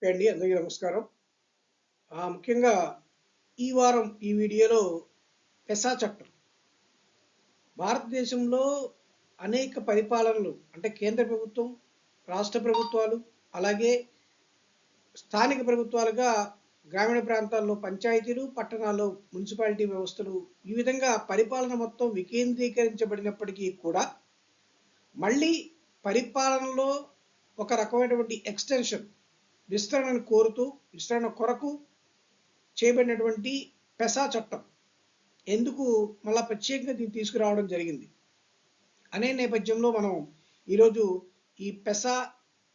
అండి అందరికీ నమస్కారం. ముఖ్యంగా ఈ వారం ఈ వీడియోలో పెసా చట్టం భారతదేశంలో అనేక పరిపాలనలు అంటే కేంద్ర ప్రభుత్వం, రాష్ట్ర ప్రభుత్వాలు, అలాగే స్థానిక ప్రభుత్వాలుగా గ్రామీణ ప్రాంతాల్లో పంచాయతీలు, పట్టణాల్లో మున్సిపాలిటీ వ్యవస్థలు ఈ విధంగా పరిపాలన మొత్తం వికేంద్రీకరించబడినప్పటికీ కూడా మళ్ళీ పరిపాలనలో ఒక రకమైనటువంటి ఎక్స్టెన్షన్ విస్తరణను కోరుతూ విస్తరణ కొరకు చేయబడినటువంటి పెసా చట్టం ఎందుకు మళ్ళా ప్రత్యేకంగా దీన్ని తీసుకురావడం జరిగింది అనే నేపథ్యంలో మనం ఈరోజు ఈ పెసా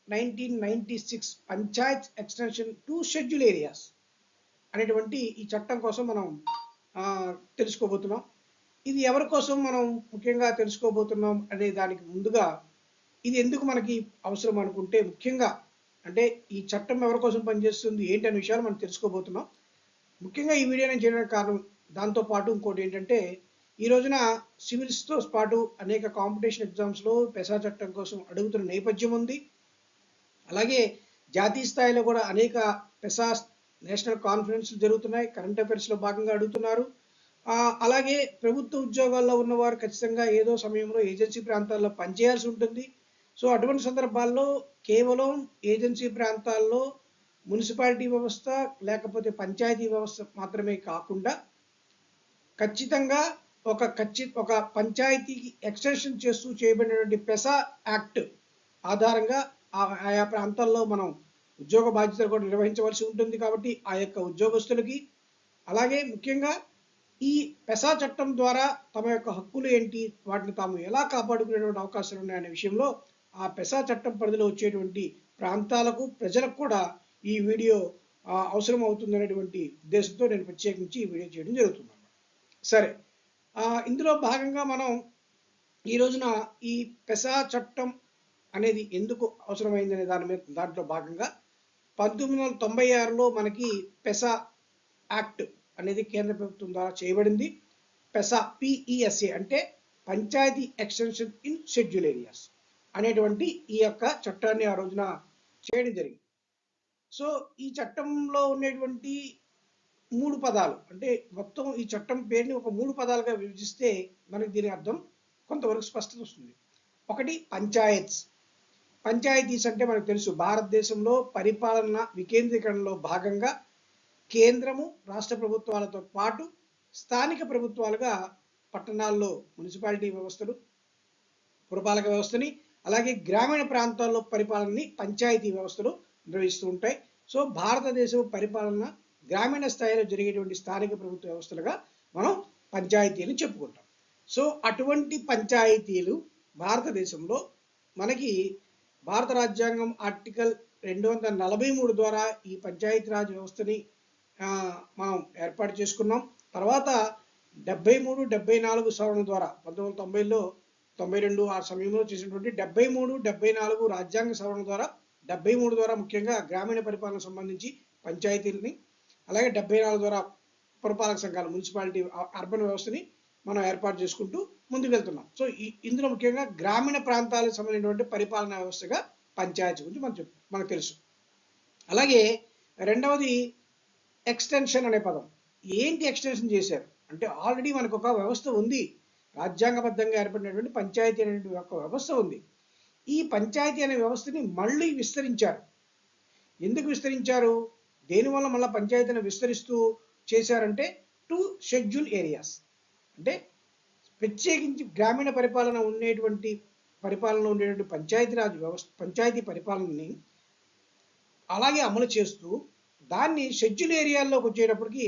1996 Panchayat extension to schedule areas అనేటువంటి ఈ చట్టం కోసం మనం తెలుసుకోబోతున్నాం. ఇది ఎవరి కోసం మనం ముఖ్యంగా తెలుసుకోబోతున్నాం అనే దానికి ముందుగా ఇది ఎందుకు మనకి అవసరం అనుకుంటే, ముఖ్యంగా అంటే ఈ చట్టం ఎవరి కోసం పనిచేస్తుంది ఏంటి అనే విషయాలు మనం తెలుసుకోబోతున్నాం. ముఖ్యంగా ఈ వీడియో నేను చేయడానికి కారణం దాంతోపాటు ఇంకోటి ఏంటంటే, ఈ రోజున సివిల్స్తో పాటు అనేక కాంపిటీషన్ ఎగ్జామ్స్లో పెసా చట్టం కోసం అడుగుతున్న నేపథ్యం ఉంది. అలాగే జాతీయ స్థాయిలో కూడా అనేక పెసా నేషనల్ కాన్ఫరెన్స్ జరుగుతున్నాయి, కరెంట్ అఫైర్స్లో భాగంగా అడుగుతున్నారు. అలాగే ప్రభుత్వ ఉద్యోగాల్లో ఉన్నవారు ఖచ్చితంగా ఏదో సమయంలో ఏజెన్సీ ప్రాంతాల్లో పనిచేయాల్సి ఉంటుంది. సో అటువంటి సందర్భాల్లో కేవలం ఏజెన్సీ ప్రాంతాల్లో మున్సిపాలిటీ వ్యవస్థ లేకపోతే పంచాయతీ వ్యవస్థ మాత్రమే కాకుండా ఖచ్చితంగా ఒక పంచాయతీకి ఎక్స్టెన్షన్ చేస్తూ చేయబడినటువంటి పెసా యాక్ట్ ఆధారంగా ఆయా ప్రాంతాల్లో మనం ఉద్యోగ బాధ్యతలు కూడా నిర్వహించవలసి ఉంటుంది. కాబట్టి ఆ యొక్క ఉద్యోగస్తులకి, అలాగే ముఖ్యంగా ఈ పెసా చట్టం ద్వారా తమ యొక్క హక్కులు ఏంటి, వాటిని తాము ఎలా కాపాడుకునేటువంటి అవకాశాలు ఉన్నాయనే విషయంలో ఆ పెసా చట్టం పరిధిలో వచ్చేటువంటి ప్రాంతాలకు ప్రజలకు కూడా ఈ వీడియో అవసరం అవుతుందనేటువంటి ఉద్దేశంతో నేను ప్రత్యేకించి ఈ వీడియో చేయడం జరుగుతుంది. సరే, ఇందులో భాగంగా మనం ఈ రోజున ఈ పెసా చట్టం అనేది ఎందుకు అవసరమైందనే దాంట్లో భాగంగా 1996లో మనకి పెసా యాక్ట్ అనేది కేంద్ర ప్రభుత్వం ద్వారా చేయబడింది. పెసా PESA అంటే Panchayat extension in schedule areas అనేటువంటి ఈ యొక్క చట్టాన్ని ఆ రోజున చేయడం జరిగింది. సో ఈ చట్టంలో ఉండేటువంటి 3 పదాలు, అంటే మొత్తం ఈ చట్టం పేరుని ఒక 3 పదాలుగా విభజిస్తే మనకి దీని అర్థం కొంతవరకు స్పష్టత వస్తుంది. ఒకటి పంచాయత్స్. పంచాయతీస్ అంటే మనకు తెలుసు, భారతదేశంలో పరిపాలన వికేంద్రీకరణలో భాగంగా కేంద్రము, రాష్ట్ర ప్రభుత్వాలతో పాటు స్థానిక ప్రభుత్వాలుగా పట్టణాల్లో మున్సిపాలిటీ వ్యవస్థలు, పురపాలక వ్యవస్థని, అలాగే గ్రామీణ ప్రాంతాల్లో పరిపాలనని పంచాయతీ వ్యవస్థలు నిర్వహిస్తూ ఉంటాయి. సో భారతదేశం పరిపాలన గ్రామీణ స్థాయిలో జరిగేటువంటి స్థానిక ప్రభుత్వ వ్యవస్థలుగా మనం పంచాయతీలు చెప్పుకుంటాం. సో అటువంటి పంచాయతీలు భారతదేశంలో మనకి భారత రాజ్యాంగం ఆర్టికల్ 243 ద్వారా ఈ పంచాయతీరాజ్ వ్యవస్థని మనం ఏర్పాటు చేసుకున్నాం. తర్వాత 73, 74 సవరణ ద్వారా 1990లో 92 ఆ సమయంలో చేసినటువంటి 73, 74 రాజ్యాంగ సవరణ ద్వారా 73 ద్వారా ముఖ్యంగా గ్రామీణ పరిపాలన సంబంధించి పంచాయతీలని, అలాగే 74 ద్వారా పురపాలక సంఘాలు, మున్సిపాలిటీ, అర్బన్ వ్యవస్థని మనం ఏర్పాటు చేసుకుంటూ ముందుకు వెళ్తున్నాం. సో ఇందులో ముఖ్యంగా గ్రామీణ ప్రాంతాలకు సంబంధించినటువంటి పరిపాలనా వ్యవస్థగా పంచాయతీ గురించి మనకు తెలుసు. అలాగే రెండవది ఎక్స్టెన్షన్ అనే పదం. ఏంటి ఎక్స్టెన్షన్ చేశారు అంటే, ఆల్రెడీ మనకు ఒక వ్యవస్థ ఉంది, రాజ్యాంగబద్ధంగా ఏర్పడినటువంటి పంచాయతీ అనేటువంటి ఒక వ్యవస్థ ఉంది. ఈ పంచాయతీ అనే వ్యవస్థని మళ్ళీ విస్తరించారు. ఎందుకు విస్తరించారు, దేనివల్ల మళ్ళీ పంచాయతీని విస్తరిస్తూ చేశారంటే టు షెడ్యూల్ ఏరియాస్, అంటే ప్రత్యేకించి గ్రామీణ పరిపాలనలో ఉండేటువంటి పంచాయతీరాజ్ వ్యవస్థ, పంచాయతీ పరిపాలనని అలాగే అమలు చేస్తూ దాన్ని షెడ్యూల్ ఏరియాల్లోకి వచ్చేటప్పటికి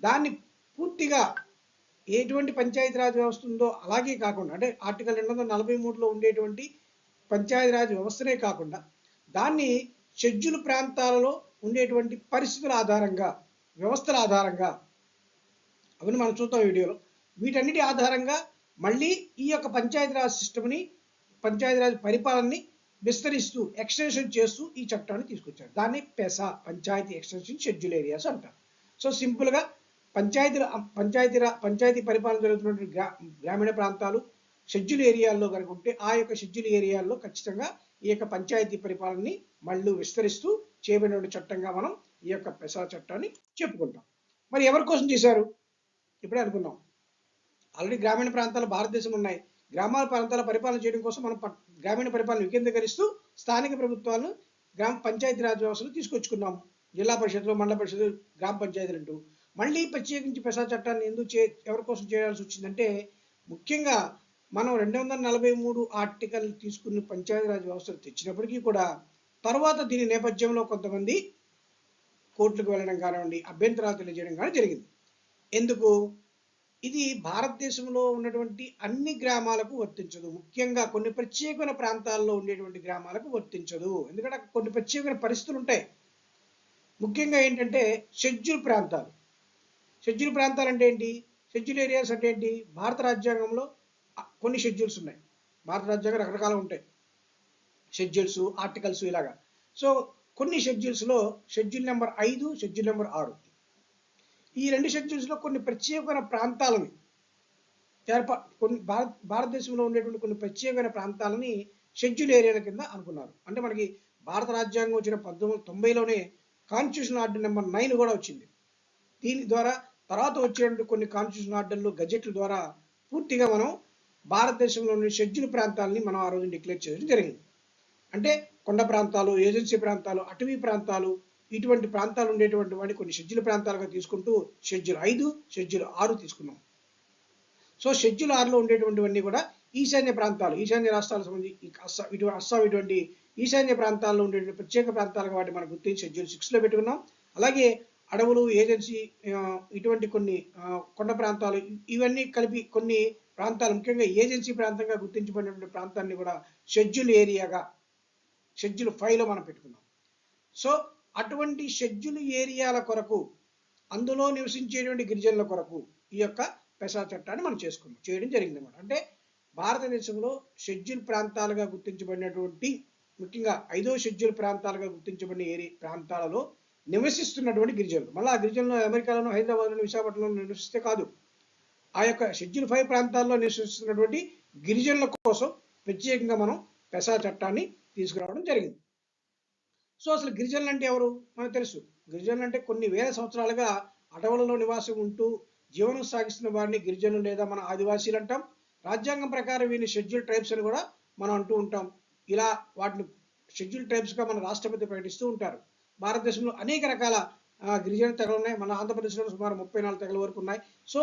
దాన్ని పూర్తిగా ఎటువంటి పంచాయతీరాజ్ వ్యవస్థ ఉందో అలాగే కాకుండా, అంటే ఆర్టికల్ 243లో ఉండేటువంటి పంచాయతీరాజ్ వ్యవస్థనే కాకుండా దాన్ని షెడ్యూల్ ప్రాంతాలలో ఉండేటువంటి పరిస్థితుల ఆధారంగా, వ్యవస్థల ఆధారంగా, అవన్నీ మనం చూద్దాం వీడియోలో, వీటన్నిటి ఆధారంగా మళ్ళీ ఈ యొక్క పంచాయతీరాజ్ సిస్టమ్ని, పంచాయతీరాజ్ పరిపాలనని విస్తరిస్తూ ఎక్స్టెన్షన్ చేస్తూ ఈ చట్టాన్ని తీసుకొచ్చారు. దాన్ని పెసా, పంచాయతీ ఎక్స్టెన్షన్ షెడ్యూల్ ఏరియాస్ అంటారు. సో సింపుల్గా పంచాయతీ పరిపాలన జరుగుతున్నటువంటి గ్రామీణ ప్రాంతాలు షెడ్యూల్ ఏరియాల్లో కనుక ఉంటే ఆ యొక్క షెడ్యూల్ ఏరియాల్లో ఖచ్చితంగా ఈ యొక్క పంచాయతీ పరిపాలనని మళ్ళీ విస్తరిస్తూ చేయబడిన చట్టంగా మనం ఈ యొక్క పెసా చట్టాన్ని చెప్పుకుంటాం. మరి ఎవరి కోసం చేశారు? ఇప్పుడే అనుకున్నాం. ఆల్రెడీ గ్రామీణ ప్రాంతాలు భారతదేశంలో ఉన్నాయి. గ్రామాల ప్రాంతాల పరిపాలన చేయడం కోసం మనం గ్రామీణ పరిపాలన వికేంద్రీకరిస్తూ స్థానిక ప్రభుత్వాలను గ్రామ పంచాయతీరాజ్ వ్యవస్థలు తీసుకొచ్చుకున్నాము. జిల్లా పరిషత్లు, మండల పరిషత్లు, గ్రామ పంచాయతీలు అంటూ. మళ్ళీ ప్రత్యేకించి పెసా చట్టాన్ని ఎవరి కోసం చేయాల్సి వచ్చిందంటే, ముఖ్యంగా మనం 243 ఆర్టికల్ తీసుకుని పంచాయతీరాజ్ వ్యవస్థలు తెచ్చినప్పటికీ కూడా తర్వాత దీని నేపథ్యంలో కొంతమంది కోర్టులకు వెళ్ళడం కానివ్వండి, అభ్యంతరాలు తెలియజేయడం కానీ జరిగింది. ఎందుకు? ఇది భారతదేశంలో ఉన్నటువంటి అన్ని గ్రామాలకు వర్తించదు. ముఖ్యంగా కొన్ని ప్రత్యేకమైన ప్రాంతాల్లో ఉండేటువంటి గ్రామాలకు వర్తించదు. ఎందుకంటే కొన్ని ప్రత్యేకమైన పరిస్థితులు ఉంటాయి. ముఖ్యంగా ఏంటంటే షెడ్యూల్ ప్రాంతాలు. షెడ్యూల్ ప్రాంతాలు అంటే ఏంటి? షెడ్యూల్ ఏరియాస్ అంటే ఏంటి? భారత రాజ్యాంగంలో కొన్ని షెడ్యూల్స్ ఉన్నాయి. భారత రాజ్యాంగం రకరకాలు ఉంటాయి, షెడ్యూల్స్, ఆర్టికల్స్ ఇలాగా. సో కొన్ని షెడ్యూల్స్లో షెడ్యూల్ నెంబర్ 5, షెడ్యూల్ నెంబర్ 6, ఈ రెండు షెడ్యూల్స్లో కొన్ని ప్రత్యేకమైన ప్రాంతాలని కొన్ని భారతదేశంలో ఉండేటువంటి కొన్ని ప్రత్యేకమైన ప్రాంతాలని షెడ్యూల్ ఏరియాల కింద అనుకున్నారు. అంటే మనకి భారత రాజ్యాంగం వచ్చిన 1990లోనే కాన్స్టిట్యూషన్ ఆర్డర్ నెంబర్ 9 కూడా వచ్చింది. దీని ద్వారా తర్వాత వచ్చేటువంటి కొన్ని కాన్స్టిట్యూషన్ ఆర్డర్లు, గజెట్ల ద్వారా పూర్తిగా మనం భారతదేశంలోని షెడ్యూల్ ప్రాంతాలని మనం ఆ రోజు డిక్లేర్ చేయడం జరిగింది. అంటే కొండ ప్రాంతాలు, ఏజెన్సీ ప్రాంతాలు, అటవీ ప్రాంతాలు, ఇటువంటి ప్రాంతాలు ఉండేటువంటి వాటిని కొన్ని షెడ్యూల్ ప్రాంతాలుగా తీసుకుంటూ షెడ్యూల్ 5, షెడ్యూల్ 6 తీసుకున్నాం. సో షెడ్యూల్ 6లో ఉండేటువంటివన్నీ కూడా ఈశాన్య ప్రాంతాలు, ఈశాన్య రాష్ట్రాలకు సంబంధించి అస్సాం ఇటువంటి ఈశాన్య ప్రాంతాల్లో ఉండేటువంటి ప్రత్యేక ప్రాంతాలుగా వాటిని మనం గుర్తించి షెడ్యూల్ 6లో పెట్టుకున్నాం. అలాగే అడవులు, ఏజెన్సీ, ఇటువంటి కొన్ని కొండ ప్రాంతాలు, ఇవన్నీ కలిపి కొన్ని ప్రాంతాలు, ముఖ్యంగా ఏజెన్సీ ప్రాంతంగా గుర్తించబడినటువంటి ప్రాంతాన్ని కూడా షెడ్యూల్ ఏరియాగా షెడ్యూల్ 5లో మనం పెట్టుకున్నాం. సో అటువంటి షెడ్యూల్ ఏరియాల కొరకు, అందులో నివసించేటువంటి గిరిజనుల కొరకు ఈ యొక్క పెసా చట్టాన్ని మనం చేయడం జరిగింది అన్నమాట. అంటే భారతదేశంలో షెడ్యూల్ ప్రాంతాలుగా గుర్తించబడినటువంటి, ముఖ్యంగా 5వ షెడ్యూల్ ప్రాంతాలుగా గుర్తించబడిన ప్రాంతాలలో నివసిస్తున్నటువంటి గిరిజనులు, మళ్ళీ ఆ గిరిజనులు అమెరికాలోనూ, హైదరాబాద్లోను, విశాఖపట్నంలో నివసిస్తే కాదు, ఆ యొక్క షెడ్యూల్ 5 ప్రాంతాల్లో నివసిస్తున్నటువంటి గిరిజనుల కోసం ప్రత్యేకంగా మనం పెసా చట్టాన్ని తీసుకురావడం జరిగింది. సో అసలు గిరిజనులు అంటే ఎవరు? మనకు తెలుసు. గిరిజనులు అంటే కొన్ని వేల సంవత్సరాలుగా అడవులలో నివాసం ఉంటూ జీవనం సాగిస్తున్న వారిని గిరిజనులు లేదా మన ఆదివాసీలు అంటాం. రాజ్యాంగం ప్రకారం వీరిని షెడ్యూల్ ట్రైబ్స్ అని కూడా మనం అంటూ ఉంటాం. ఇలా వాటిని షెడ్యూల్ ట్రైబ్స్గా మన రాష్ట్రపతి ప్రకటిస్తూ ఉంటారు. భారతదేశంలో అనేక రకాల గిరిజన తెగలు ఉన్నాయి. మన ఆంధ్రప్రదేశ్లో సుమారు 34 తెగల వరకు ఉన్నాయి. సో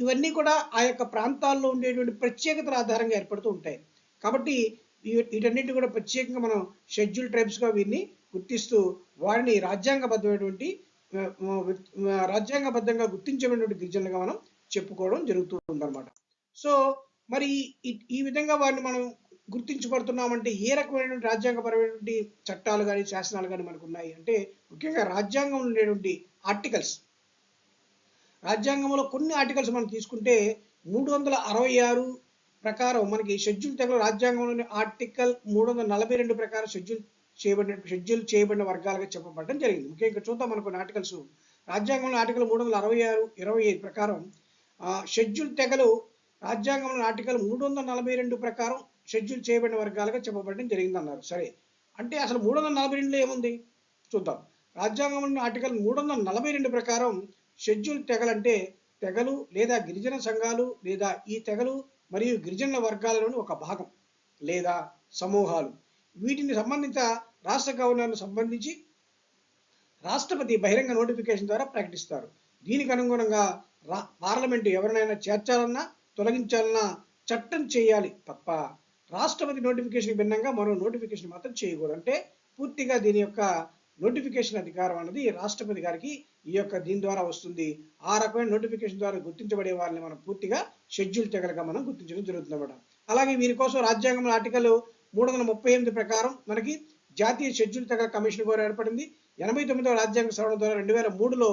ఇవన్నీ కూడా ఆ యొక్క ప్రాంతాల్లో ఉండేటువంటి ప్రత్యేకతల ఆధారంగా ఏర్పడుతూ ఉంటాయి. కాబట్టి వీటన్నిటిని కూడా ప్రత్యేకంగా మనం షెడ్యూల్ ట్రైబ్స్గా వీరిని గుర్తిస్తూ వారిని రాజ్యాంగబద్ధంగా గుర్తించబడినటువంటి గిరిజనులుగా మనం చెప్పుకోవడం జరుగుతూ ఉందన్నమాట. సో మరి ఈ విధంగా వారిని మనం గుర్తించబడుతున్నామంటే ఏ రకమైనటువంటి రాజ్యాంగపరమైనటువంటి చట్టాలు కానీ, శాసనాలు కానీ మనకు ఉన్నాయి అంటే, ముఖ్యంగా రాజ్యాంగంలో ఉండేటువంటి ఆర్టికల్స్. రాజ్యాంగంలో కొన్ని ఆర్టికల్స్ మనం తీసుకుంటే 366 ప్రకారం మనకి షెడ్యూల్ తెగలు రాజ్యాంగంలోని ఆర్టికల్ 342 ప్రకారం షెడ్యూల్ చేయబడిన వర్గాలుగా చెప్పబడడం జరిగింది. ముఖ్యంగా చూద్దాం మనం కొన్ని ఆర్టికల్స్. రాజ్యాంగంలో ఆర్టికల్ 366-25 ప్రకారం షెడ్యూల్ తెగలు రాజ్యాంగంలోని ఆర్టికల్ 342 ప్రకారం షెడ్యూల్ చేయబడిన వర్గాలుగా చెప్పబడడం జరిగింది అన్నారు. సరే, అంటే అసలు 342లో ఏముంది చూద్దాం. రాజ్యాంగంలోని ఆర్టికల్ 342 ప్రకారం షెడ్యూల్ తెగలంటే తెగలు లేదా గిరిజన సంఘాలు లేదా ఈ తెగలు మరియు గిరిజనుల వర్గాలలోని ఒక భాగం లేదా సమూహాలు. వీటిని సంబంధిత రాష్ట్ర గవర్నర్ను సంబంధించి రాష్ట్రపతి బహిరంగ నోటిఫికేషన్ ద్వారా ప్రకటిస్తారు. దీనికి అనుగుణంగా పార్లమెంటు ఎవరినైనా చేర్చాలన్నా తొలగించాలన్నా చట్టం చేయాలి తప్ప రాష్ట్రపతి నోటిఫికేషన్ భిన్నంగా మరో నోటిఫికేషన్ మాత్రం చేయకూడదు. అంటే పూర్తిగా దీని యొక్క నోటిఫికేషన్ అధికారం అనేది రాష్ట్రపతి గారికి దీని ద్వారా వస్తుంది. ఆ రకమైన నోటిఫికేషన్ ద్వారా గుర్తించబడే వారిని మనం పూర్తిగా షెడ్యూల్ తెగలుగా మనం గుర్తించడం జరుగుతుంది అన్నమాట. అలాగే వీరి కోసం రాజ్యాంగంలో ఆర్టికల్ 338 ప్రకారం మనకి జాతీయ షెడ్యూల్ తెగల కమిషన్ కూడా ఏర్పడింది. 89వ రాజ్యాంగ సవరణ ద్వారా 2003లో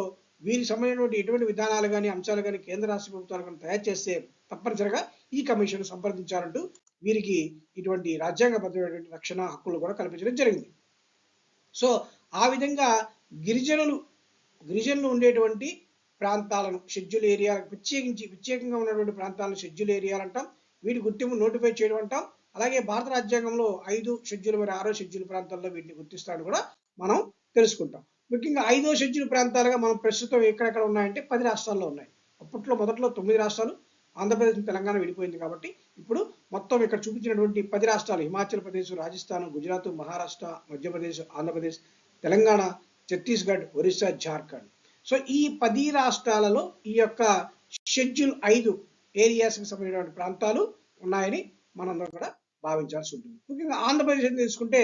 వీరికి సంబంధించినటువంటి ఎటువంటి విధానాలు కానీ, అంశాలు కానీ కేంద్ర రాష్ట్ర ప్రభుత్వాలు కానీ తయారు చేస్తే తప్పనిసరిగా ఈ కమిషన్ సంప్రదించాలంటూ వీరికి ఇటువంటి రాజ్యాంగబద్ధమైనటువంటి రక్షణ హక్కులు కూడా కల్పించడం జరిగింది. సో ఆ విధంగా గిరిజనులు ఉండేటువంటి ప్రాంతాలను షెడ్యూల్ ఏరియా, ప్రత్యేకంగా ఉన్నటువంటి ప్రాంతాలను షెడ్యూల్ ఏరియాలు అంటాం. వీటి గుర్తింపు నోటిఫై చేయడం అంటాం. అలాగే భారత రాజ్యాంగంలో 5 షెడ్యూల్ మరియు 6వ షెడ్యూల్ ప్రాంతాల్లో వీటిని గుర్తిస్తాను కూడా మనం తెలుసుకుంటాం. ముఖ్యంగా 5వ షెడ్యూల్ ప్రాంతాలుగా మనం ప్రస్తుతం ఎక్కడెక్కడ ఉన్నాయంటే 10 రాష్ట్రాల్లో ఉన్నాయి. అప్పట్లో మొదట్లో 9 రాష్ట్రాలు, ఆంధ్రప్రదేశ్ తెలంగాణ విడిపోయింది కాబట్టి ఇప్పుడు మొత్తం ఇక్కడ చూపించినటువంటి 10 రాష్ట్రాలు హిమాచల్ ప్రదేశ్, రాజస్థాన్, గుజరాత్, మహారాష్ట్ర, మధ్యప్రదేశ్, ఆంధ్రప్రదేశ్, తెలంగాణ, ఛత్తీస్గఢ్, ఒరిస్సా, జార్ఖండ్. సో ఈ 10 రాష్ట్రాలలో ఈ యొక్క షెడ్యూల్ 5 ఏరియాస్కి సంబంధించిన ప్రాంతాలు ఉన్నాయని మనందరం కూడా భావించాల్సి ఉంటుంది. ముఖ్యంగా ఆంధ్రప్రదేశ్ తీసుకుంటే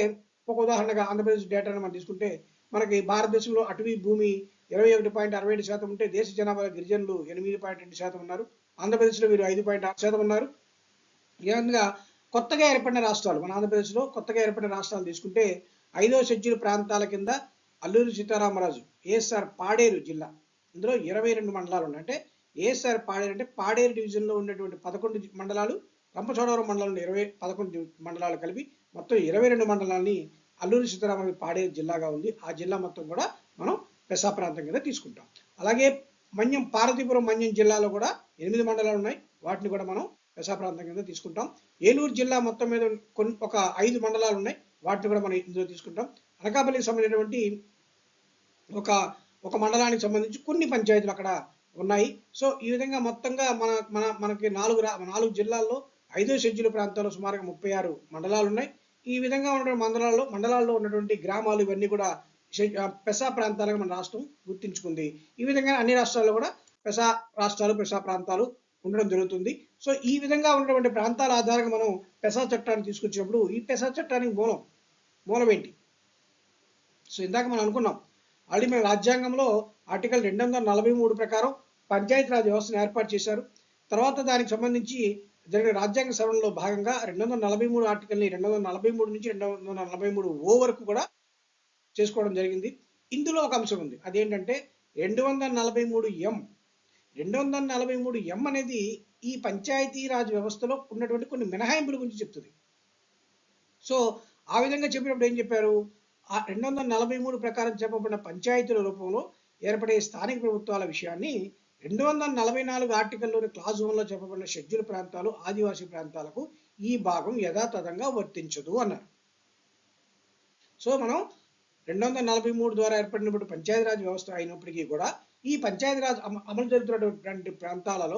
ఒక ఉదాహరణగా ఆంధ్రప్రదేశ్ డేటాను మనం తీసుకుంటే మనకి భారతదేశంలో అటవీ భూమి 21.67% ఉంటే దేశ జనాభా గిరిజనులు 8.2% ఉన్నారు. ఆంధ్రప్రదేశ్లో వీరు 5.6% ఉన్నారు. ఈ విధంగా కొత్తగా ఏర్పడిన రాష్ట్రాలు మన ఆంధ్రప్రదేశ్లో కొత్తగా ఏర్పడిన రాష్ట్రాలు తీసుకుంటే 5వ షెడ్యూల్ ప్రాంతాల కింద అల్లూరి సీతారామరాజు ఏఎస్ఆర్ పాడేరు జిల్లా, ఇందులో 22 మండలాలు ఉన్నాయి. అంటే ఏఎస్ఆర్ పాడేరు అంటే పాడేరు డివిజన్లో ఉన్నటువంటి 11 మండలాలు, రంపచోడవరం మండలంలో 11 మండలాలు కలిపి మొత్తం 22 మండలాన్ని అల్లూరి సీతారామరాజు పాడేరు జిల్లాగా ఉంది. ఆ జిల్లా మొత్తం కూడా మనం పెసా ప్రాంతం కింద తీసుకుంటాం. అలాగే మన్యం పార్వతీపురం మన్యం జిల్లాలో కూడా 8 మండలాలు ఉన్నాయి. వాటిని కూడా మనం పెసా ప్రాంతం కింద తీసుకుంటాం. ఏలూరు జిల్లా మొత్తం మీద ఒక 5 మండలాలు ఉన్నాయి. వాటిని కూడా మనం ఇందులో తీసుకుంటాం. అనకాపల్లికి సంబంధించినటువంటి ఒక మండలానికి సంబంధించి కొన్ని పంచాయతీలు అక్కడ ఉన్నాయి. సో ఈ విధంగా మొత్తంగా మనకి 4 జిల్లాల్లో 5వ షెడ్యూల్ ప్రాంతాల్లో సుమారుగా 36 మండలాలు ఉన్నాయి. ఈ విధంగా ఉన్న మండలాల్లో ఉన్నటువంటి గ్రామాలు ఇవన్నీ కూడా పెసా ప్రాంతాలుగా మన రాష్ట్రం గుర్తించుకుంది. ఈ విధంగా అన్ని రాష్ట్రాల్లో కూడా పెసా రాష్ట్రాలు, పెసా ప్రాంతాలు ఉండడం జరుగుతుంది. సో ఈ విధంగా ఉన్నటువంటి ప్రాంతాల ఆధారంగా మనం పెసా చట్టాన్ని తీసుకొచ్చినప్పుడు ఈ పెసా చట్టానికి మూలం ఏంటి? సో ఇందాక మనం అనుకున్నాం ఆల్రెడీ మన రాజ్యాంగంలో ఆర్టికల్ 243 ప్రకారం పంచాయతీరాజ్ వ్యవస్థను ఏర్పాటు చేశారు. తర్వాత దానికి సంబంధించి జరిగిన రాజ్యాంగ సవరణలో భాగంగా 243 ఆర్టికల్ని 243 నుంచి 243 వరకు కూడా చేసుకోవడం జరిగింది. ఇందులో ఒక అంశం ఉంది, అదేంటంటే 243 243 అనేది ఈ పంచాయతీరాజ్ వ్యవస్థలో ఉన్నటువంటి కొన్ని మినహాయింపుల గురించి చెప్తుంది. సో ఆ విధంగా చెప్పినప్పుడు ఏం చెప్పారు, ఆ 243 ప్రకారం చెప్పబడిన పంచాయతీల రూపంలో ఏర్పడే స్థానిక ప్రభుత్వాల విషయాన్ని 244 ఆర్టికల్లోని క్లాజ్ 1లో చెప్పబడిన షెడ్యూల్ ప్రాంతాలు, ఆదివాసీ ప్రాంతాలకు ఈ భాగం యథాతథంగా వర్తించదు అన్నారు. సో మనం 243 ద్వారా ఏర్పడినప్పుడు పంచాయతీరాజ్ వ్యవస్థ అయినప్పటికీ కూడా ఈ పంచాయతీరాజ్ అమలు జరుగుతున్నటువంటి ప్రాంతాలలో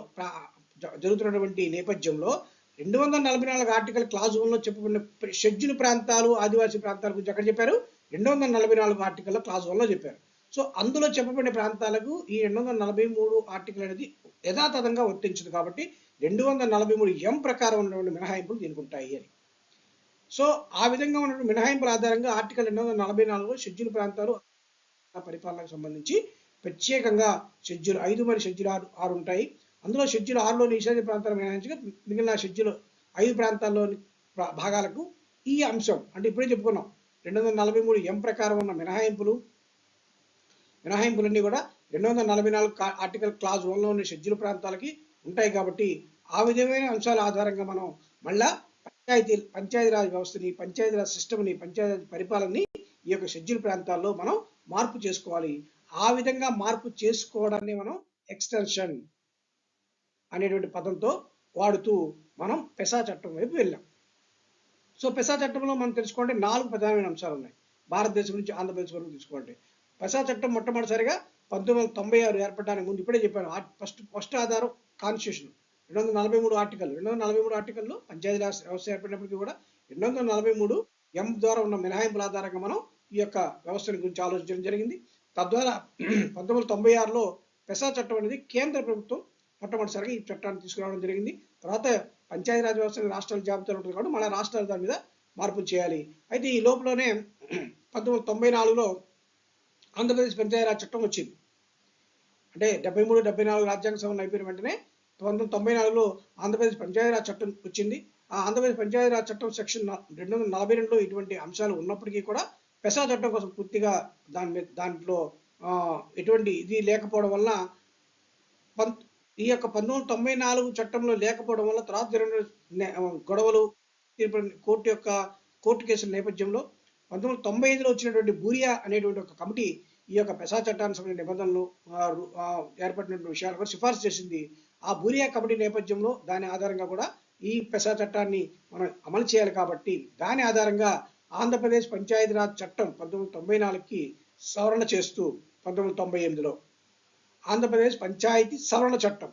జరుగుతున్నటువంటి నేపథ్యంలో 244 ఆర్టికల్ క్లాజ్ 1లో చెప్పబడిన షెడ్యూల్ ప్రాంతాలు, ఆదివాసీ ప్రాంతాల గురించి ఎక్కడ చెప్పారు? 244 ఆర్టికల్లో క్లాజ్ 1లో చెప్పారు. సో అందులో చెప్పబడిన ప్రాంతాలకు ఈ 243 ఆర్టికల్ అనేది యథాతథంగా వర్తించదు కాబట్టి 243 ప్రకారం ఉన్నటువంటి మినహాయింపులు దీనికి ఉంటాయి అని. సో ఆ విధంగా ఉన్నటువంటి మినహాయింపుల ఆధారంగా ఆర్టికల్ 244లో షెడ్యూల్ ప్రాంతాలు పరిపాలనకు సంబంధించి ప్రత్యేకంగా షెడ్యూల్ 5 మరియు షెడ్యూల్ 6 ఉంటాయి. అందులో షెడ్యూల్ 6లో నిషేధ ప్రాంతాలు మినహాయించగా మిగిలిన షెడ్యూల్ 5 ప్రాంతాల్లోని భాగాలకు ఈ అంశం అంటే ఇప్పుడే చెప్పుకున్నాం 243 ప్రకారం ఉన్న మినహాయింపులన్నీ కూడా 244 ఆర్టికల్ క్లాజ్ 1లో ఉన్న షెడ్యూల్ ప్రాంతాలకి ఉంటాయి. కాబట్టి ఆ విధమైన అంశాల ఆధారంగా మనం మళ్ళా పంచాయతీరాజ్ వ్యవస్థని, పంచాయతీరాజ్ సిస్టమ్ని, పంచాయతీరాజ్ పరిపాలనని ఈ యొక్క షెడ్యూల్ ప్రాంతాల్లో మనం మార్పు చేసుకోవాలి. ఆ విధంగా మార్పు చేసుకోవడాన్ని మనం ఎక్స్టెన్షన్ అనేటువంటి పదంతో వాడుతూ మనం పెసా చట్టం వైపు వెళ్ళాం. సో పెసా చట్టంలో మనం తెలుసుకోండి 4 ప్రధానమైన అంశాలు ఉన్నాయి. భారతదేశం నుంచి ఆంధ్రప్రదేశ్ వరకు తీసుకోండి. పెసా చట్టం మొట్టమొదటిసారిగా 1996 ఏర్పడడానికి ముందు ఇప్పుడే చెప్పాను, ఫస్ట్ ఆధారం కాన్స్టిట్యూషన్ 243 ఆర్టికల్. 243 ఆర్టికల్లో పంచాయతీరాజ్ వ్యవస్థ ఏర్పడినప్పటికీ కూడా 243 ద్వారా ఉన్న మినహాయింపుల ఆధారంగా మనం ఈ యొక్క వ్యవస్థల గురించి ఆలోచించడం జరిగింది. తద్వారా 1996లో పెసా చట్టం అనేది కేంద్ర ప్రభుత్వం మొట్టమొదటిసారిగా ఈ చట్టాన్ని తీసుకురావడం జరిగింది. తర్వాత పంచాయతీరాజ్ వ్యవస్థ రాష్ట్రాల జాబితాలో ఉంటుంది కాబట్టి మళ్ళీ రాష్ట్రాలు దాని మీద మార్పులు చేయాలి. అయితే ఈ లోపలనే 1994లో ఆంధ్రప్రదేశ్ పంచాయతీరాజ్ చట్టం వచ్చింది. అంటే 73, 74 రాజ్యాంగ సవరణ అయిపోయిన వెంటనే 1994లో ఆంధ్రప్రదేశ్ పంచాయతీరాజ్ చట్టం వచ్చింది. ఆ ఆంధ్రప్రదేశ్ పంచాయతీరాజ్ చట్టం సెక్షన్ 242లో ఇటువంటి అంశాలు ఉన్నప్పటికీ కూడా పెసా చట్టం కోసం పూర్తిగా దాంట్లో ఎటువంటి ఇది లేకపోవడం వల్ల ఈ యొక్క 1994 చట్టంలో లేకపోవడం వల్ల తర్వాత గొడవలు కోర్టు కేసుల నేపథ్యంలో 1995లో వచ్చినటువంటి బూరియా అనేటువంటి ఒక కమిటీ ఈ యొక్క పెసా చట్టానికి సంబంధించిన నిబంధనలు ఏర్పడినటువంటి విషయాలు కూడా సిఫార్సు చేసింది. ఆ బూరియా కమిటీ నేపథ్యంలో దాని ఆధారంగా కూడా ఈ పెసా చట్టాన్ని మనం అమలు చేయాలి కాబట్టి దాని ఆధారంగా ఆంధ్రప్రదేశ్ పంచాయతీరాజ్ చట్టం 1994కి సవరణ చేస్తూ 1998లో ఆంధ్రప్రదేశ్ పంచాయతీ సవరణ చట్టం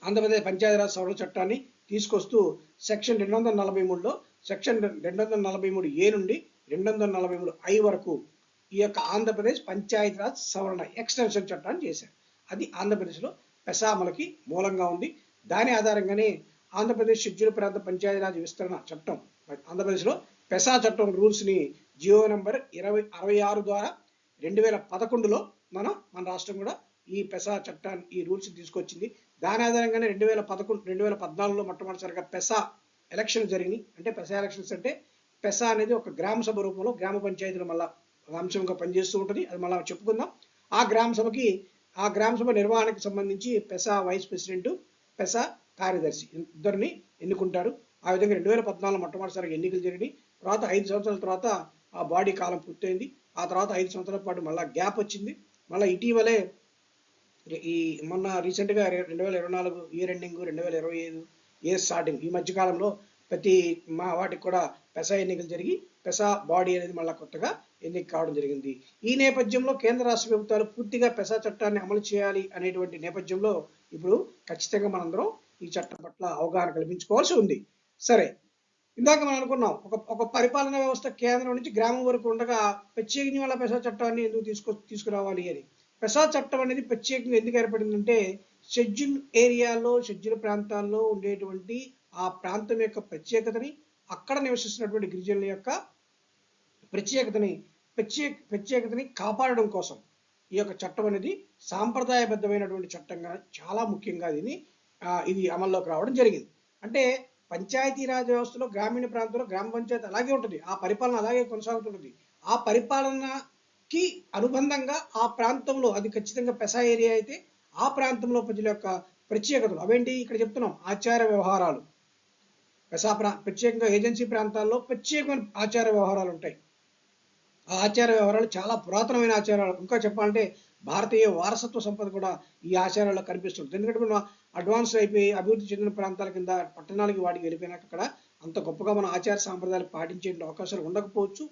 ఆంధ్రప్రదేశ్ పంచాయతీరాజ్ సవరణ చట్టాన్ని తీసుకొస్తూ సెక్షన్ 243లో సెక్షన్ 243A నుండి 243I వరకు ఈ యొక్క ఆంధ్రప్రదేశ్ పంచాయతీరాజ్ సవరణ ఎక్స్టెన్షన్ చట్టాన్ని చేశారు. అది ఆంధ్రప్రదేశ్లో పెసా అమలుకి మూలంగా ఉంది. దాని ఆధారంగానే ఆంధ్రప్రదేశ్ షెడ్యూల్ ప్రాంత పంచాయతీరాజ్ విస్తరణ చట్టం ఆంధ్రప్రదేశ్లో పెసా చట్టం రూల్స్ని జియో నెంబర్ 2066 ద్వారా 2011లో మన రాష్ట్రం కూడా ఈ పెసా చట్టాన్ని ఈ రూల్స్ తీసుకొచ్చింది. దాని ఆధారంగానే 2014లో మొట్టమొదటిసారిగా పెసా ఎలక్షన్ జరిగినాయి. అంటే పెసా ఎలక్షన్స్ అంటే పెసా అనేది ఒక గ్రామ సభ రూపంలో గ్రామ పంచాయతీలో మళ్ళా అంశంగా పనిచేస్తూ ఉంటుంది. అది మళ్ళీ చెప్పుకుందాం. ఆ గ్రామ సభ నిర్వహణకు సంబంధించి పెసా వైస్ ప్రెసిడెంట్, పెసా కార్యదర్శి ఇద్దరిని ఎన్నుకుంటారు. ఆ విధంగా 2014లో మొట్టమొదటిసారిగా ఎన్నికలు జరిగినాయి. తర్వాత 5 సంవత్సరాల తర్వాత ఆ బాడీ కాలం పూర్తయింది. ఆ తర్వాత 5 సంవత్సరాల పాటు మళ్ళీ గ్యాప్ వచ్చింది. మళ్ళీ ఇటీవలే మొన్న రీసెంట్గా 2024 ఇయర్ ఎండింగ్, 2025 ఇయర్ స్టార్టింగ్, ఈ మధ్యకాలంలో ప్రతి వాటికి కూడా పెసా ఎన్నికలు జరిగి పెసా బాడీ అనేది మళ్ళీ కొత్తగా ఎన్నిక కావడం జరిగింది. ఈ నేపథ్యంలో కేంద్ర రాష్ట్ర ప్రభుత్వాలు పూర్తిగా పెసా చట్టాన్ని అమలు చేయాలి అనేటువంటి నేపథ్యంలో ఇప్పుడు ఖచ్చితంగా మనందరం ఈ చట్టం పట్ల అవగాహన కల్పించుకోవాల్సి ఉంది. సరే, ఇందాక మనం అనుకున్నాం ఒక పరిపాలనా వ్యవస్థ కేంద్రం నుంచి గ్రామం వరకు ఉండగా ప్రత్యేకించి వల్ల పెసా చట్టాన్ని ఎందుకు తీసుకురావాలి అని. పెసా చట్టం అనేది ప్రత్యేకంగా ఎందుకు ఏర్పడిందంటే షెడ్యూల్ ఏరియాలో, షెడ్యూల్ ప్రాంతాల్లో ఉండేటువంటి ఆ ప్రాంతం యొక్క ప్రత్యేకతని, అక్కడ నివసిస్తున్నటువంటి గిరిజనుల యొక్క ప్రత్యేకతని కాపాడడం కోసం ఈ యొక్క చట్టం అనేది సాంప్రదాయబద్ధమైనటువంటి చట్టంగా చాలా ముఖ్యంగా ఇది అమల్లోకి రావడం జరిగింది. అంటే పంచాయతీరాజ్ వ్యవస్థలో గ్రామీణ ప్రాంతంలో గ్రామ పంచాయతీ అలాగే ఉంటుంది, ఆ పరిపాలన అలాగే కొనసాగుతుంటుంది. ఆ పరిపాలనకి అనుబంధంగా ఆ ప్రాంతంలో, అది ఖచ్చితంగా పెసా ఏరియా అయితే ఆ ప్రాంతంలో ప్రజల యొక్క ప్రత్యేకతలు అవేంటి ఇక్కడ చెప్తున్నాం. ఆచార వ్యవహారాలు, పెసా ప్రత్యేకంగా ఏజెన్సీ ప్రాంతాల్లో ప్రత్యేకమైన ఆచార వ్యవహారాలు ఉంటాయి. ఆ ఆచార వ్యవహారాలు చాలా పురాతనమైన ఆచారాలు. ఇంకా చెప్పాలంటే భారతీయ వారసత్వ సంపద కూడా ఈ ఆచారాల్లో కనిపిస్తుంది. ఎందుకంటే మనం అడ్వాన్స్ అయిపోయి అభివృద్ధి చెందిన ప్రాంతాల కింద పట్టణాలకి వాటికి వెళ్ళిపోయినాక అక్కడ అంత గొప్పగా మన ఆచార సాంప్రదాయాలు పాటించే అవకాశాలు ఉండకపోవచ్చు.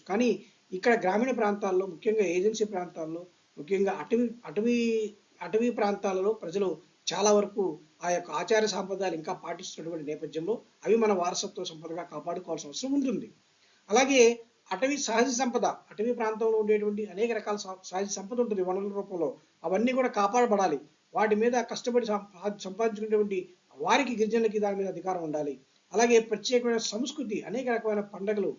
కానీ ఇక్కడ గ్రామీణ ప్రాంతాల్లో, ముఖ్యంగా ఏజెన్సీ ప్రాంతాల్లో, ముఖ్యంగా అటవీ ప్రాంతాలలో ప్రజలు చాలా వరకు ఆ యొక్క ఆచార సాంప్రదాయాలు ఇంకా పాటిస్తున్నటువంటి నేపథ్యంలో అవి మన వారసత్వ సంపదగా కాపాడుకోవాల్సిన అవసరం ఉంటుంది. అలాగే అటవీ ప్రాంతంలో ఉండేటువంటి అనేక రకాల సహజ సంపద ఉంటుంది వనరుల రూపంలో. అవన్నీ కూడా కాపాడబడాలి. వాటి మీద కష్టపడి సంపాదించుకునేటువంటి వారికి, గిరిజనులకి దాని మీద అధికారం ఉండాలి. అలాగే ప్రత్యేకమైన సంస్కృతి, అనేక రకమైన పండుగలు,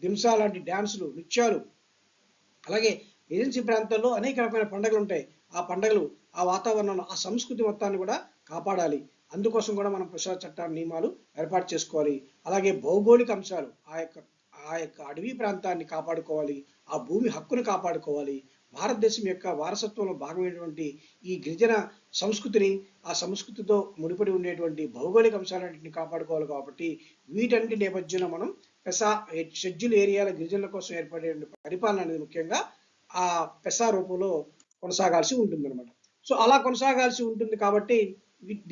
దింసా లాంటి డ్యాన్సులు, నృత్యాలు, అలాగే ఏజెన్సీ ప్రాంతాల్లో అనేక రకమైన పండుగలు ఉంటాయి. ఆ పండుగలు, ఆ వాతావరణంలో ఆ సంస్కృతి మొత్తాన్ని కూడా కాపాడాలి. అందుకోసం కూడా మనం పెసా చట్టాన్ని నియమాలు ఏర్పాటు చేసుకోవాలి. అలాగే భౌగోళిక అంశాలు, ఆ యొక్క అడవి ప్రాంతాన్ని కాపాడుకోవాలి, ఆ భూమి హక్కును కాపాడుకోవాలి. భారతదేశం యొక్క వారసత్వంలో భాగమైనటువంటి ఈ గిరిజన సంస్కృతిని, ఆ సంస్కృతితో ముడిపడి ఉండేటువంటి భౌగోళిక అంశాలన్నింటినీ కాపాడుకోవాలి. కాబట్టి వీటన్నిటి నేపథ్యంలో మనం పెసా షెడ్యూల్ ఏరియాల గిరిజనుల కోసం ఏర్పడే పరిపాలన అనేది ముఖ్యంగా ఆ పెసా రూపంలో కొనసాగాల్సి ఉంటుంది అనమాట. సో అలా కొనసాగాల్సి ఉంటుంది కాబట్టి